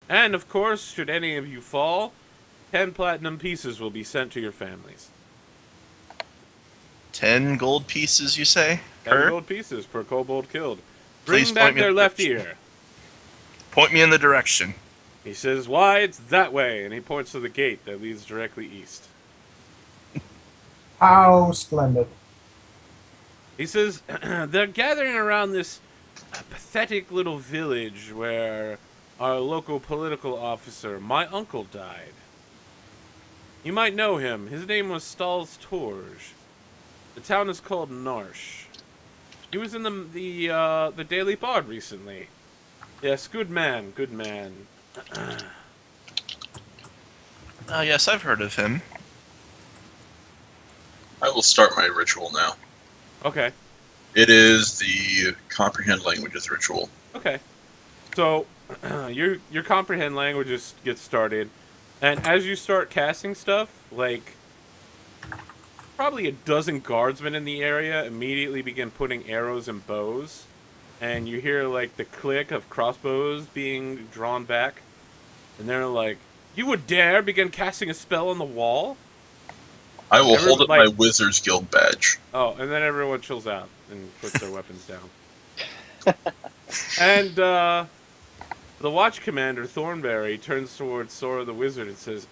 And, of course, should any of you fall, 10 platinum pieces will be sent to your families. 10 gold pieces, you say? 10 Per? gold pieces per kobold killed. Please Bring back point me in their the left direction. ear. Point me in the direction. He says, why, it's that way, and he points to the gate that leads directly east. How splendid. He says, they're gathering around this pathetic little village where our local political officer, my uncle, died. You might know him. His name was Stals Torge. The town is called Narsh. He was in the Daily Bard recently. Yes, good man, good man. Yes, I've heard of him. I will start my ritual now. Okay, It is the comprehend languages ritual. okay. So, your comprehend languages get started, and as you start casting stuff, like, probably a dozen guardsmen in the area immediately begin putting arrows and bows, and you hear, like, the click of crossbows being drawn back, and they're like, you would dare begin casting a spell on the wall? I will hold up my like- Wizard's Guild badge. Oh, and then everyone chills out and puts their weapons down. And the watch commander, Thornberry, turns towards Sora the Wizard and says,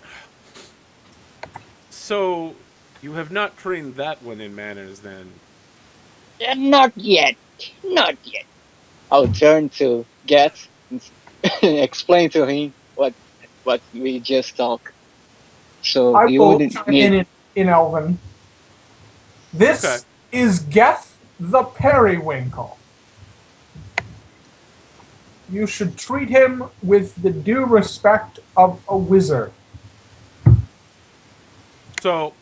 so, you have not trained that one in manners, then? Not yet. Not yet. I'll turn to Geth and explain to him what we just talked. So I you will wouldn't chime need. in Elven. This Okay. is Geth the Periwinkle. You should treat him with the due respect of a wizard. So,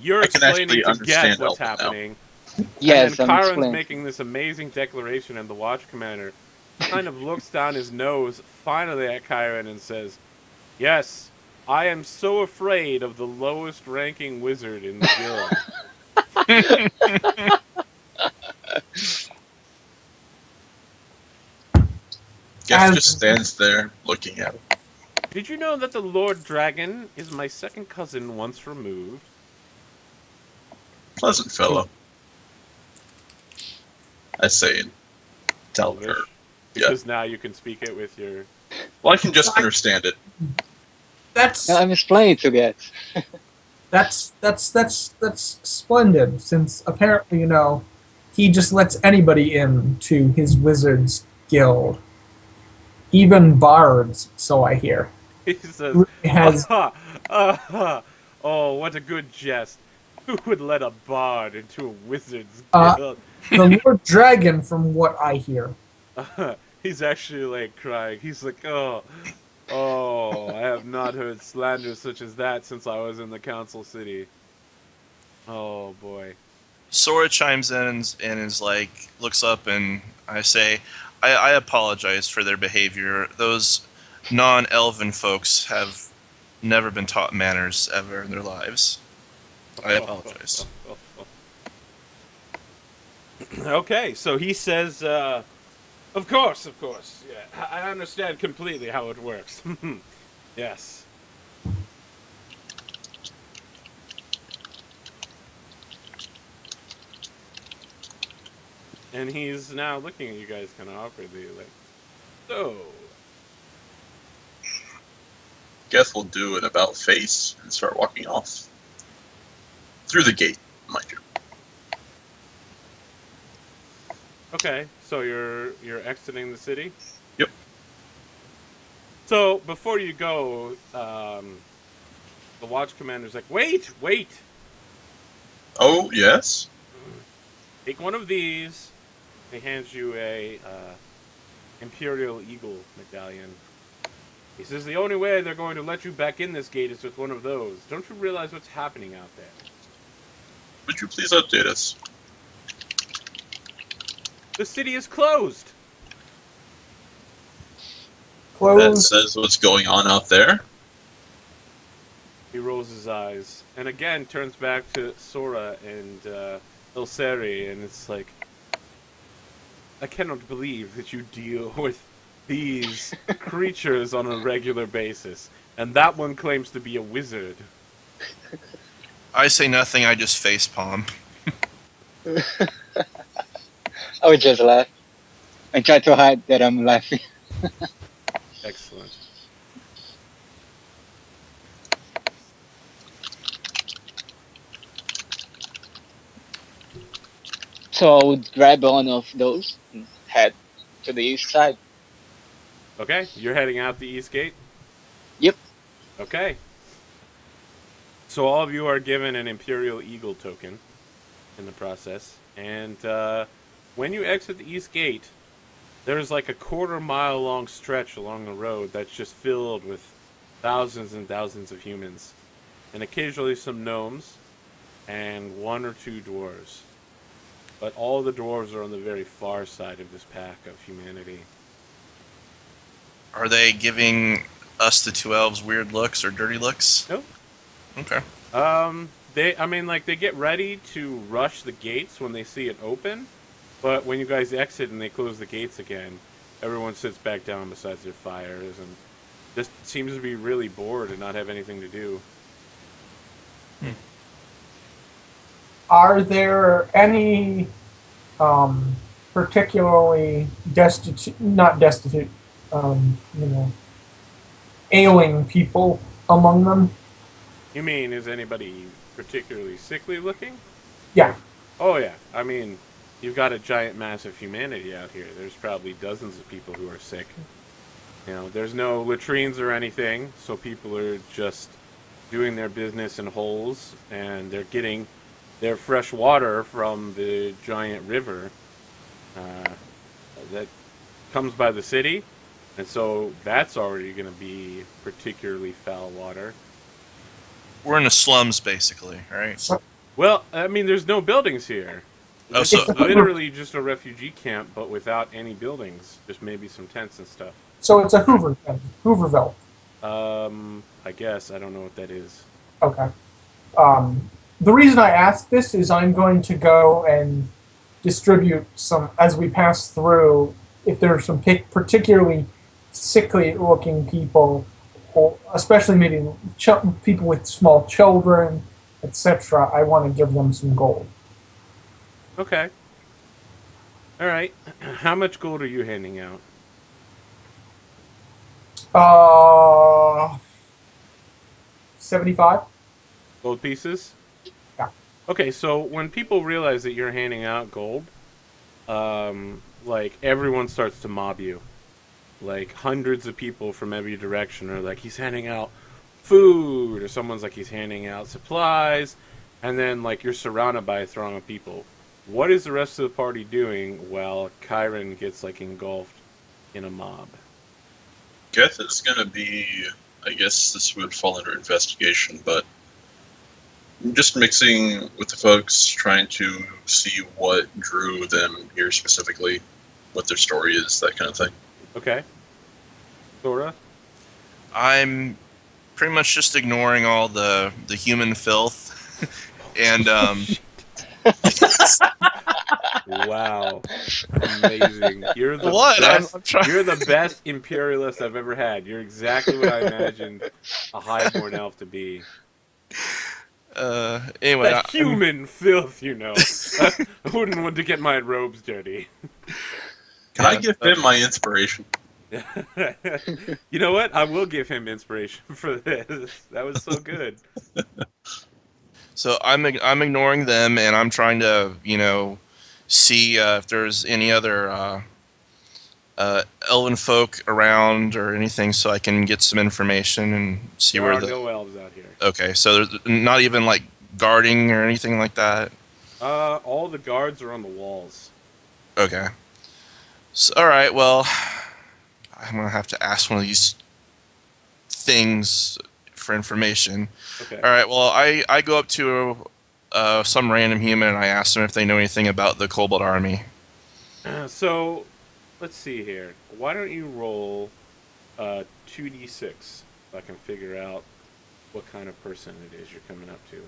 you're I can explaining actually to understand Geth what's Elven now. happening, Yes, and I'm then Chiron's explaining. making this amazing declaration, and the watch commander kind of looks down his nose finally at Chiron and says, yes, I am so afraid of the lowest ranking wizard in the guild. Geth As- just stands there looking at him. Did you know that the Lord Dragon is my second cousin once removed? Pleasant fellow. I say and tell her. Elvish? Because now you can speak it with your... Well, I can just understand it. That's I'm explaining to Geth. that's splendid. Since apparently, he just lets anybody in to his wizard's guild, even bards. So I hear. He says, Really has oh, what a good jest. Who would let a bard into a wizard's Uh, guild? the Lord Dragon, from what I hear. He's actually, like, crying. He's like, oh, I have not heard slander such as that since I was in the council city. Oh, boy. Sora chimes in and is like, looks up, and I say, I apologize for their behavior. Those non-elven folks have never been taught manners ever in their lives. I apologize. Okay, so he says, of course, yeah, I understand completely how it works. Yes. And he's now looking at you guys kind of awkwardly, like, so, Geth will do an about face and start walking off. Through the gate, mind you. okay, so you're exiting the city? Yep. So, before you go, the watch commander's like, wait! Oh, yes? Take one of these. He hands you a Imperial Eagle medallion. He says the only way they're going to let you back in this gate is with one of those. Don't you realize what's happening out there? Would you please update us? The city is closed! That Close. says what's going on out there. He rolls his eyes. And again turns back to Sora and Ilseri, and it's like, I cannot believe that you deal with these creatures on a regular basis, and that one claims to be a wizard. I say nothing. I just facepalm. I would just laugh and try to hide that I'm laughing. Excellent. So I would grab one of those and head to the east side. Okay, you're heading out the east gate? Yep. Okay. So all of you are given an Imperial Eagle token in the process. And when you exit the east gate, there's like a quarter-mile long stretch along the road that's just filled with thousands and thousands of humans. And occasionally some gnomes and one or two dwarves. But all the dwarves are on the very far side of this pack of humanity. Are they giving us the two elves weird looks or dirty looks? Nope. Okay. They get ready to rush the gates when they see it open, but when you guys exit and they close the gates again, everyone sits back down beside their fires and just seems to be really bored and not have anything to do. Are there any particularly not destitute, ailing people among them? You mean, is anybody particularly sickly looking? Yeah. Oh, yeah. I mean, you've got a giant mass of humanity out here. There's probably dozens of people who are sick. You know, there's no latrines or anything, so people are just doing their business in holes, and they're getting their fresh water from the giant river that comes by the city, and so that's already going to be particularly foul water. We're in the slums, basically, right? Well, I mean, there's no buildings here. Oh, It's so literally just a refugee camp, but without any buildings. Just maybe some tents and stuff. So it's a Hooverville. I guess. I don't know what that is. Okay. The reason I ask this is I'm going to go and distribute some, as we pass through, if there are some particularly sickly-looking people, or especially maybe people with small children, etc., I want to give them some gold. Okay. All right. How much gold are you handing out? 75? Gold pieces? Yeah. Okay, so when people realize that you're handing out gold, everyone starts to mob you. Like, hundreds of people from every direction are like, he's handing out food, or someone's like, he's handing out supplies, and then, you're surrounded by a throng of people. What is the rest of the party doing while Kyron gets, engulfed in a mob? Geth is going to be, I guess this would fall under investigation, but just mixing with the folks, trying to see what drew them here specifically, what their story is, that kind of thing. Okay. Sora? I'm pretty much just ignoring all the human filth, and Wow. Amazing. You're the What? best. I'm trying. You're the best imperialist I've ever had. You're exactly what I imagined a highborn elf to be. Anyway, That human filth, I wouldn't want to get my robes dirty. Can I give him my inspiration? You know what? I will give him inspiration for this. That was so good. So I'm ignoring them, and I'm trying to see if there's any other elven folk around or anything, so I can get some information and see There where are no elves out here. Okay, so there's not even guarding or anything like that. All the guards are on the walls. Okay. So, all right. Well, I'm gonna have to ask one of these things for information. Okay. All right. Well, I go up to some random human and I ask them if they know anything about the Kobold army. So, let's see here. Why don't you roll 2d6 so I can figure out what kind of person it is you're coming up to.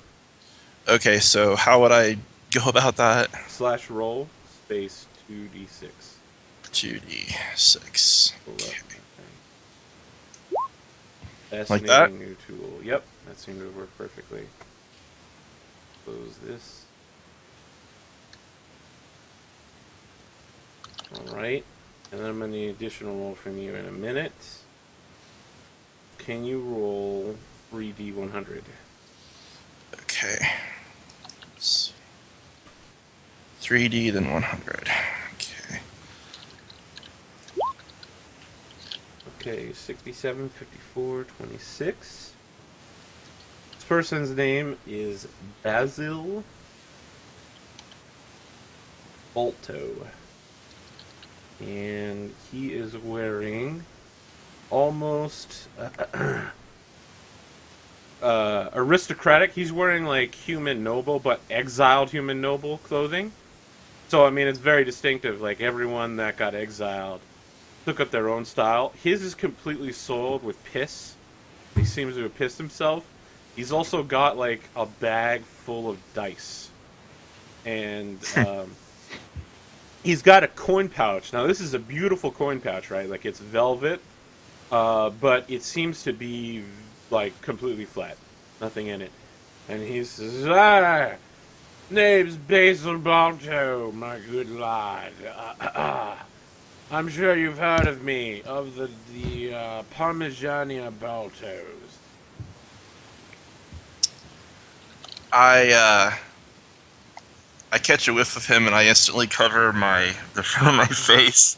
Okay. So how would I go about that? /roll space 2d6. 2d6. Okay. Fascinating that? new tool. Yep, that seemed to work perfectly. Close this. Alright. And then I'm going to need additional roll from you in a minute. Can you roll 3d100? Okay. 3d, then 100. Okay. Okay, 67, 54, 26. This person's name is Basil Balto. And he is wearing almost aristocratic. He's wearing like human noble, but exiled human noble clothing. So, I mean, it's very distinctive. Like, everyone that got exiled took up their own style. His is completely soiled with piss. He seems to have pissed himself. He's also got, like, a bag full of dice. And, he's got a coin pouch. Now, this is a beautiful coin pouch, right? Like, it's velvet, but it seems to be, like, completely flat. Nothing in it. And he says, name's Basil Balto, my good lad. I'm sure you've heard of me, of the Parmigiania Baltos. I catch a whiff of him and I instantly cover the front of my face.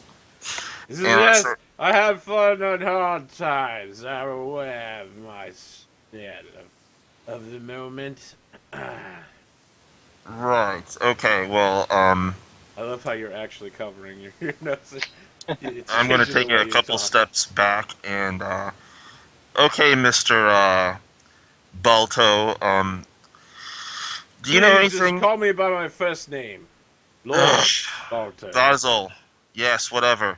He says, yes, I have fun on hard times. I'm aware of my state of the moment. Right. Okay. Well, I love how you're actually covering your nose. I'm going to take a couple steps back and, okay, Mr. Balto, do you know anything? Just call me by my first name. Lord Balto. Basil. Yes, whatever.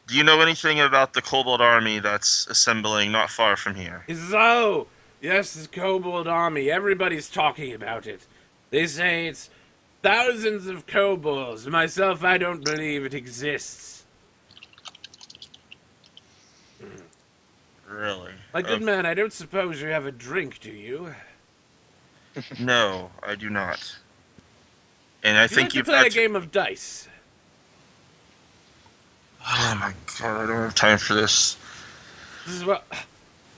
Do you know anything about the Kobold army that's assembling not far from here? So, yes, the Kobold army. Everybody's talking about it. They say it's thousands of kobolds. Myself, I don't believe it exists. Really? My good man, I don't suppose you have a drink, do you? No, I do not. And I think you've you've play had a game of dice. Oh my god, I don't have time for this. This is what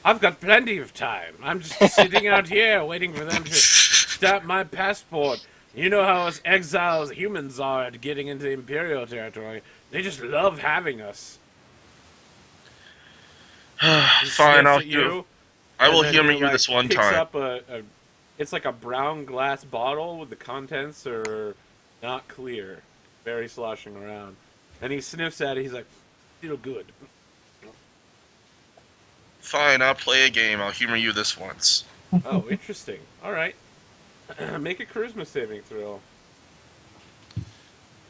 I've got plenty of time. I'm just sitting out here waiting for them to stamp my passport. You know how us exiles humans are at getting into Imperial territory. They just love having us. Fine, I will then humor he, you like, this one picks time. up it's like a brown glass bottle with the contents are not clear, very sloshing around. And he sniffs at it. He's like, "Feel good." Fine, I'll play a game. I'll humor you this once. Oh, interesting. All right, make a charisma saving throw.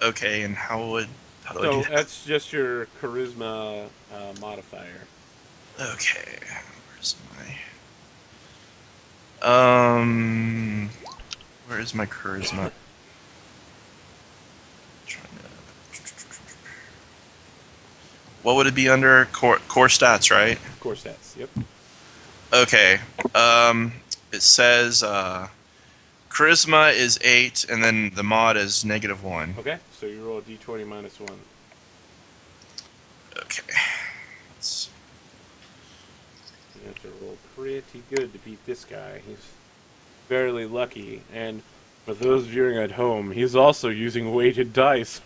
Okay, and how do I So do that? that's just your charisma modifier. Okay, where's where is my charisma? What would it be under? Core stats, right? Core stats. Yep. Okay. It says charisma is 8, and then the mod is -1. Okay. So you roll a d20 minus 1. Okay. You have to roll pretty good to beat this guy. He's fairly lucky. And for those viewing at home, he's also using weighted dice.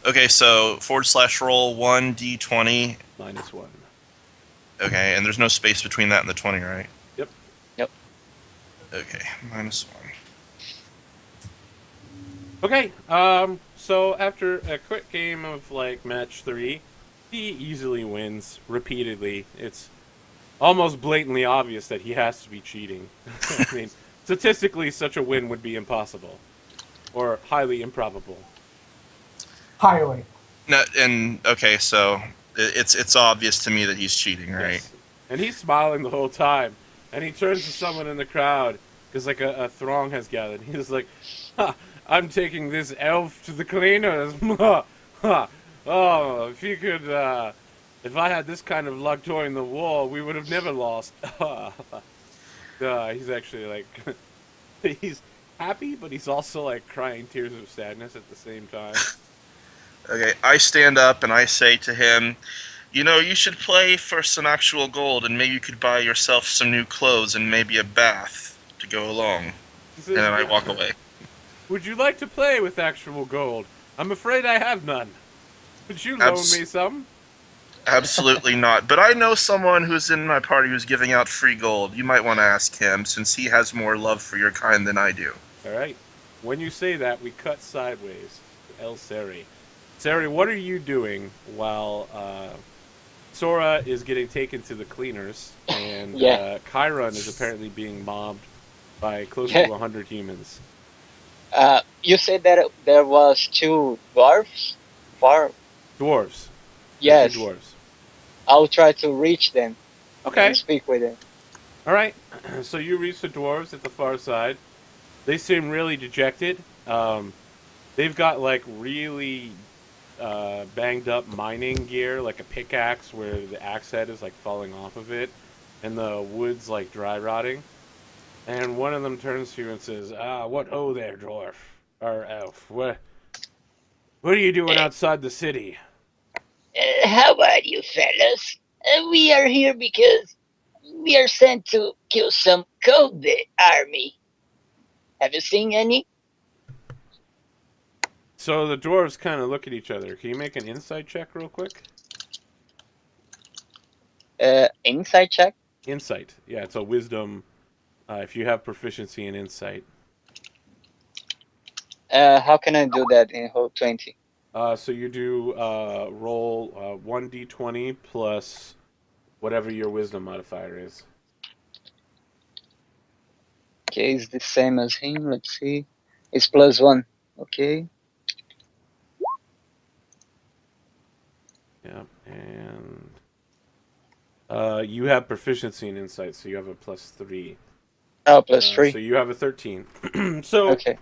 Okay, so /roll 1d20. Minus 1. Okay, and there's no space between that and the 20, right? Yep. Yep. Okay, -1. Okay. So after a quick game of like match 3, he easily wins repeatedly. It's almost blatantly obvious that he has to be cheating. I mean, statistically, such a win would be impossible, or highly improbable. Highly. No, and okay, so it's obvious to me that he's cheating, right? Yes. And he's smiling the whole time. And he turns to someone in the crowd, because like a throng has gathered. He's like, "Ha, I'm taking this elf to the cleaners." Oh, if you could, if I had this kind of luck during the war, we would have never lost. He's actually like, he's happy, but he's also like crying tears of sadness at the same time. Okay, I stand up and I say to him, you know, you should play for some actual gold, and maybe you could buy yourself some new clothes and maybe a bath to go along. He And says, then I walk away. would you like to play with actual gold? I'm afraid I have none. Would you loan me some? Absolutely not. But I know someone who's in my party who's giving out free gold. You might want to ask him, since he has more love for your kind than I do. All right. When you say that, we cut sideways to El Seri. Seri, what are you doing while Sora is getting taken to the cleaners and Yeah. Chiron is apparently being mobbed by close to 100 humans? You said that there was 2 dwarfs? Dwarves. Yes. 2 dwarves. I'll try to reach them Okay. and speak with them. All right. So you reach the dwarves at the far side. They seem really dejected. They've got like really banged up mining gear, like a pickaxe where the axe head is like falling off of it, and the wood's like dry rotting. And one of them turns to you and says, what ho there, dwarf or elf? What are you doing outside the city? How about you fellas? We are here because we are sent to kill some Kobe army. Have you seen any? So the dwarves kind of look at each other. Can you make an insight check real quick? Insight check? Insight. Yeah, it's a wisdom. If you have proficiency in insight. How can I do that in whole 20? So you do roll 1d20 plus whatever your wisdom modifier is. Okay, it's the same as him. Let's see. It's +1. Okay. Yeah, and you have proficiency in insight, so you have a +3. Oh, +3. So you have a 13. So Okay.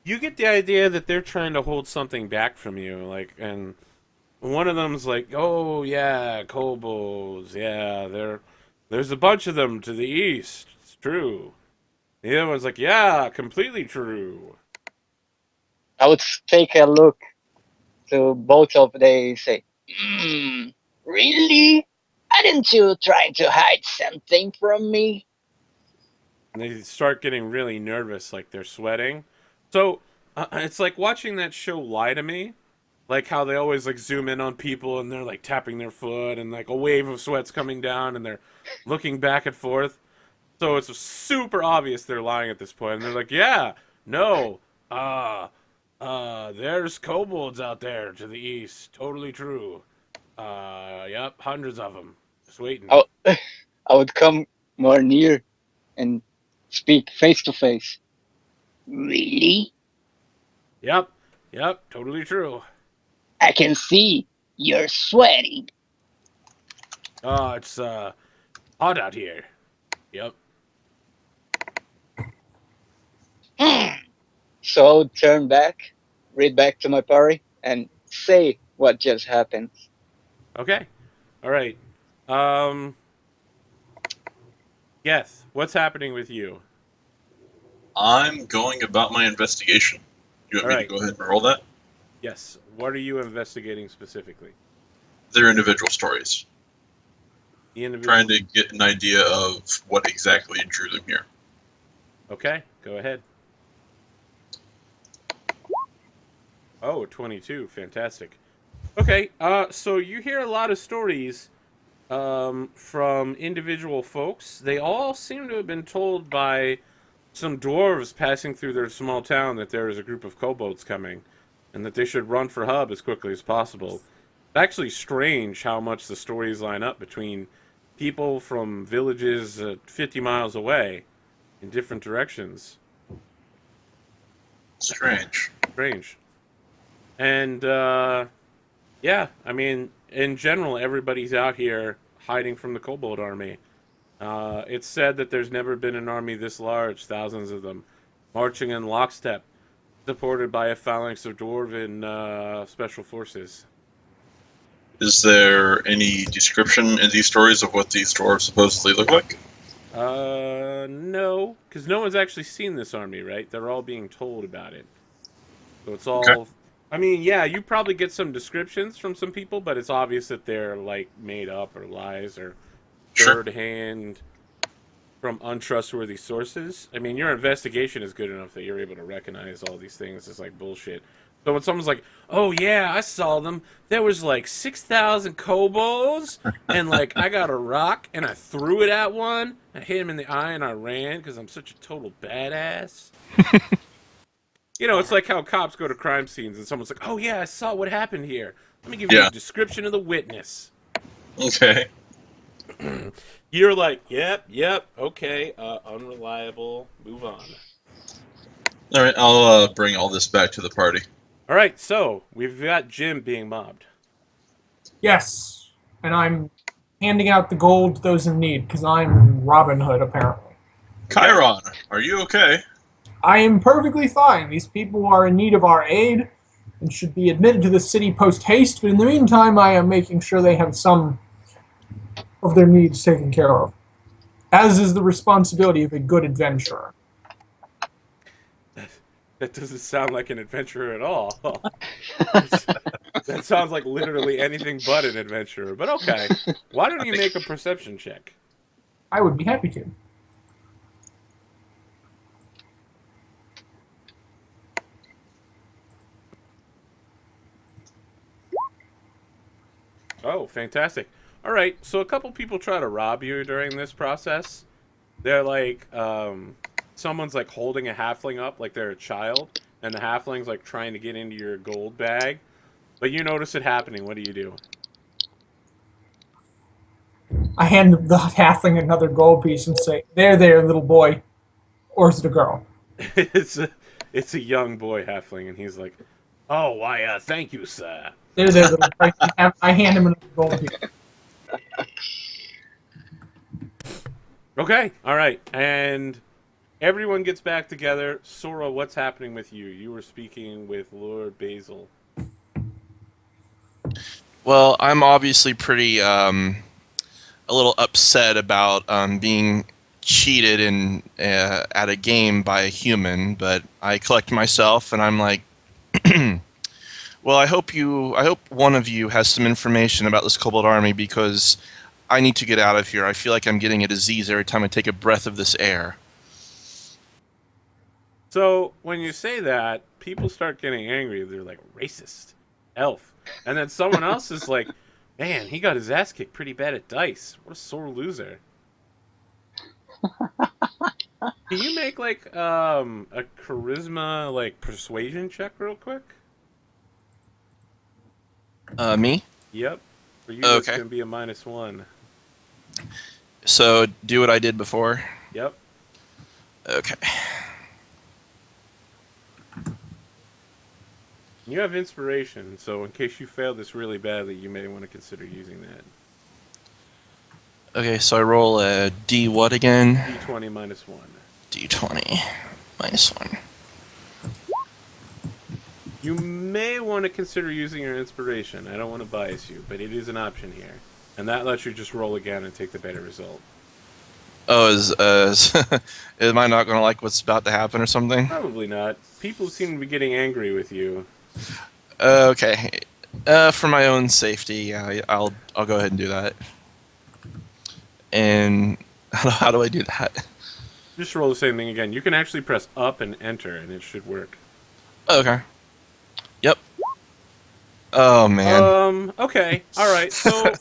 you get the idea that they're trying to hold something back from you, like, and one of them's like, "Oh yeah, kobolds, yeah, there's a bunch of them to the east. It's true." The other one's like, "Yeah, completely true." I would take a look to both of they say, really? Aren't you trying to hide something from me? And they start getting really nervous, like they're sweating. So it's like watching that show Lie to Me, like how they always like zoom in on people and they're like tapping their foot and like a wave of sweat's coming down and they're looking back and forth. So it's super obvious they're lying at this point. And they're like, "Yeah, no, there's kobolds out there to the east. Totally true. Yep, hundreds of them. Just waiting." I, I would come more near and speak face to face. Really? Yep, totally true. I can see you're sweating. Oh, it's hot out here. Yep. So I would turn back, read back to my party, and say what just happened. Okay. All right. Yes. What's happening with you? I'm going about my investigation. You want me Alright. to go ahead and roll that? Yes. What are you investigating specifically? Their individual stories. The individual. Trying to get an idea of what exactly drew them here. Okay. Go ahead. Oh, 22. Fantastic. Okay. So you hear a lot of stories from individual folks. They all seem to have been told by some dwarves passing through their small town that there is a group of kobolds coming and that they should run for hub as quickly as possible. It's actually strange how much the stories line up between people from villages 50 miles away in different directions. Strange. Strange. And, yeah, I mean, in general, everybody's out here hiding from the kobold army. It's said that there's never been an army this large, thousands of them, marching in lockstep. supported by a phalanx of dwarven special forces. Is there any description in these stories of what these dwarves supposedly look like? No, because no one's actually seen this army, right? They're all being told about it. So it's all. Okay. I mean, yeah, you probably get some descriptions from some people, but it's obvious that they're like made up or lies or Sure. third hand from untrustworthy sources. I mean, your investigation is good enough that you're able to recognize all these things as like bullshit. So when someone's like, "Oh yeah, I saw them. There was like 6,000 kobolds, and like I got a rock and I threw it at one. I hit him in the eye and I ran because I'm such a total badass." You know, it's like how cops go to crime scenes and someone's like, "Oh yeah, I saw what happened here. Let me give you Yeah. a description of the witness." Okay. You're like, "Yep, okay, unreliable. Move on." All right, I'll bring all this back to the party. All right, so we've got Jim being mobbed. Yes, and I'm handing out the gold to those in need because I'm Robin Hood, apparently. Chiron, are you okay? I am perfectly fine. These people are in need of our aid and should be admitted to the city post haste, but in the meantime, I am making sure they have some of their needs taken care of, as is the responsibility of a good adventurer. That doesn't sound like an adventurer at all. That sounds like literally anything but an adventurer. But okay, why don't you make a perception check? I would be happy to. Oh, fantastic. All right, so a couple people try to rob you during this process. They're like, someone's like holding a halfling up like they're a child, and the halfling's like trying to get into your gold bag. But you notice it happening. What do you do? I hand the halfling another gold piece and say, there, little boy. Or is it a girl? it's a young boy halfling, and he's like, "Oh, why, thank you, sir." There, little boy. I hand him another gold piece. Okay, all right, and everyone gets back together. Sora, what's happening with you? You were speaking with Lord Basil. Well, I'm obviously pretty a little upset about being cheated in at a game by a human, but I collect myself and I'm like, well, I hope one of you has some information about this kobold army because I need to get out of here. I feel like I'm getting a disease every time I take a breath of this air. So when you say that, people start getting angry. They're like, "Racist, elf," and then someone else is like, "Man, he got his ass kicked pretty bad at dice. What a sore loser." Can you make like a charisma like persuasion check real quick? Me? Yep. For you, Okay. it's gonna be a -1. So do what I did before. Yep. Okay. You have inspiration, so in case you fail this really badly, you may want to consider using that. Okay, so I roll a D what again? D20 -1. D20 -1. You may want to consider using your inspiration. I don't want to bias you, but it is an option here. And that lets you just roll again and take the better result. Oh, am I not going to like what's about to happen or something? Probably not. People seem to be getting angry with you. Okay. For my own safety, yeah, I'll go ahead and do that. And how do I do that? Just roll the same thing again. You can actually press up and enter, and it should work. Okay. Yep. Oh man. Okay. All right. So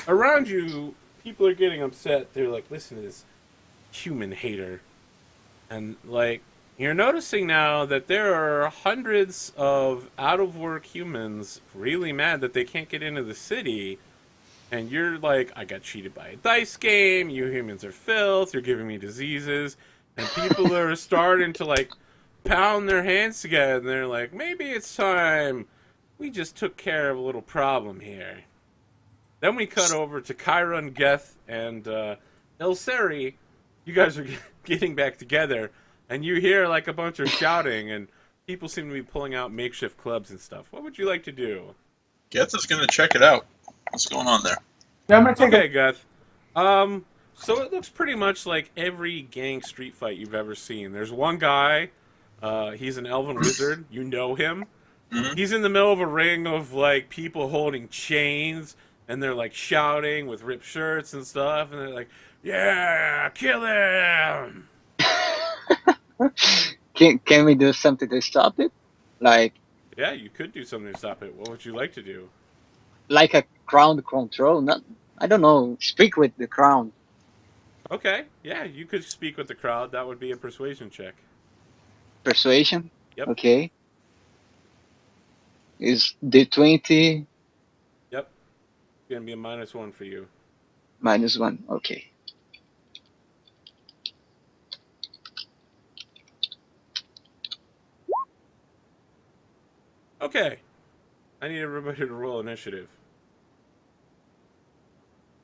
around you, people are getting upset. They're like, "Listen to this human hater," and like you're noticing now that there are hundreds of out-of-work humans really mad that they can't get into the city. And you're like, "I got cheated by a dice game. You humans are filth. You're giving me diseases." And people are starting to like pound their hands together. And they're like, "Maybe it's time we just took care of a little problem here." Then we cut over to Chiron, Geth, and Elseri. You guys are getting back together, and you hear like a bunch of shouting, and people seem to be pulling out makeshift clubs and stuff. What would you like to do? Geth is going to check it out. What's going on there? Yeah, I'm gonna take Okay, Geth. So it looks pretty much like every gang street fight you've ever seen. There's one guy, he's an elven wizard. You know him. Mhm. He's in the middle of a ring of like people holding chains, and they're like shouting with ripped shirts and stuff, and they're like, "Yeah, kill him!" Can we do something to stop it? Like Yeah, you could do something to stop it. What would you like to do? a crowd control? Not I don't know. Speak with the crowd. Okay, yeah, you could speak with the crowd. That would be a persuasion check. Persuasion. Yep. Okay. Is D20 Yep, it's gonna be a -1 for you. -1? Okay. Okay, I need everybody to roll initiative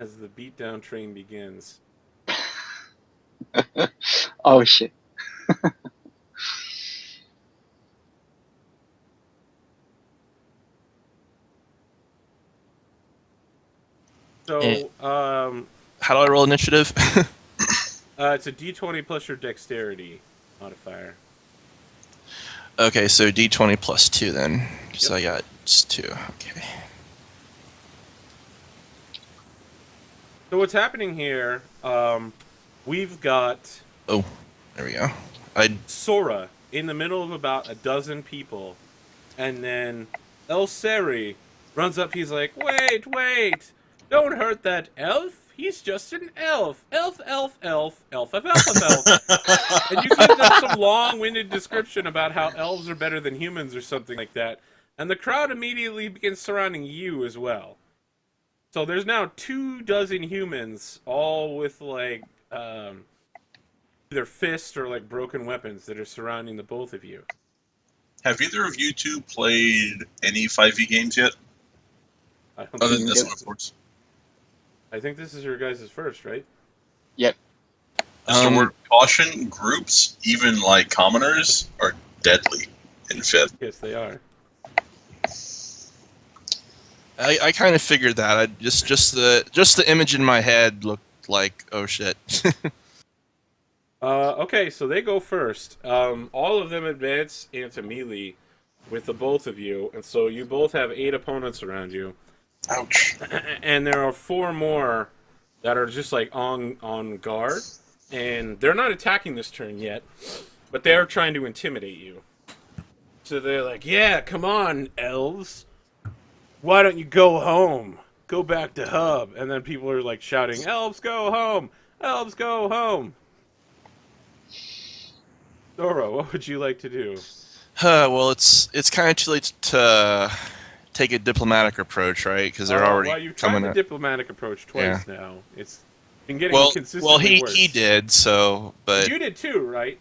as the beatdown train begins. Oh shit. So, How do I roll initiative? it's a D20 plus your dexterity modifier. Okay, so D20 plus 2 then. Because Yep. I got just 2. Okay. So what's happening here? We've got Oh, there we go. I Sora in the middle of about a dozen people, and then El Seri runs up. He's like, "Wait! Don't hurt that elf. He's just an elf. Elf. And you give them some long-winded description about how elves are better than humans or something like that. And the crowd immediately begins surrounding you as well. So there's now 24 humans, all with like either fists or like broken weapons that are surrounding the both of you. Have either of you two played any 5e games yet? I don't Other think than this Yep. one, of course. I think this is your guys' first, right? Yep. Just a word of caution, groups, even like commoners, are deadly in 5th. Yes, they are. I kind of figured that. I just the image in my head looked like, oh shit. Okay, so they go first. All of them advance into melee with the both of you, and so you both have 8 opponents around you. Ouch. And there are 4 more that are just like on guard, and they're not attacking this turn yet, but they are trying to intimidate you. So they're like, "Yeah, come on, elves. Why don't you go home? Go back to Hub." And then people are like shouting, "Elves go home! Elves go home!" Dora, what would you like to do? Well, it's kind of too late to take a diplomatic approach, right? Because they're already well, you've tried coming the at. diplomatic approach twice now. It's been getting Well, consistently worse. he did so, but You did too, right?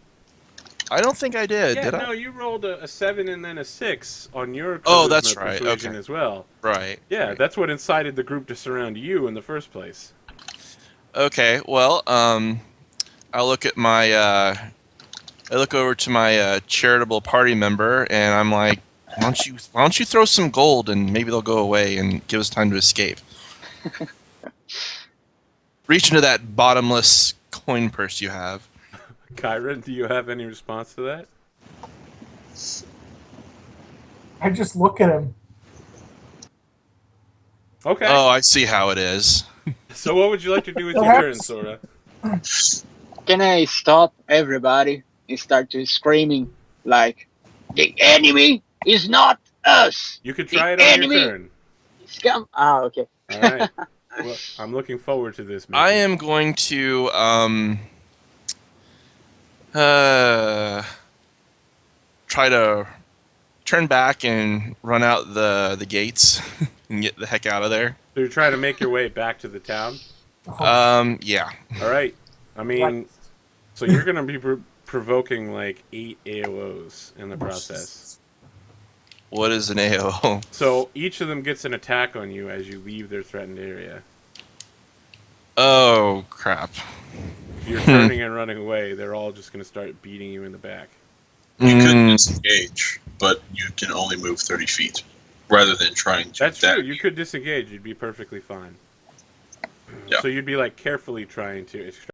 I don't think I did. Yeah, Did no, I? you rolled a 7 and then a 6 on your Oh, charisma that's right, persuasion okay. as well. Right. Yeah, right. that's what incited the group to surround you in the first place. Okay. Well, I look at my. I look over to my charitable party member, and I'm like, why don't you throw some gold, and maybe they'll go away and give us time to escape. Reach into that bottomless coin purse you have. Kyron, do you have any response to that? I just look at him. Okay. Oh, I see how it is. So what would you like to do with your turn, Perhaps- Sora? Can I stop everybody and start to screaming like, "The enemy is not us. You could The try it on enemy- your turn. Scum." Ah, okay. All right. Well, I'm looking forward to this. I Mickey. am going to try to turn back and run out the gates and get the heck out of there. So you're trying to make your way back to the town. Yeah. All right. I mean, so you're gonna be provoking like 8 AOs in the process. What is an AO? So each of them gets an attack on you as you leave their threatened area. Oh crap. If you're turning and running away, they're all just gonna start beating you in the back. You could can disengage, but you can only move 30 feet, rather than trying to That's dash. true. You could disengage. You'd be perfectly fine. Yeah. So you'd be like carefully trying to extract.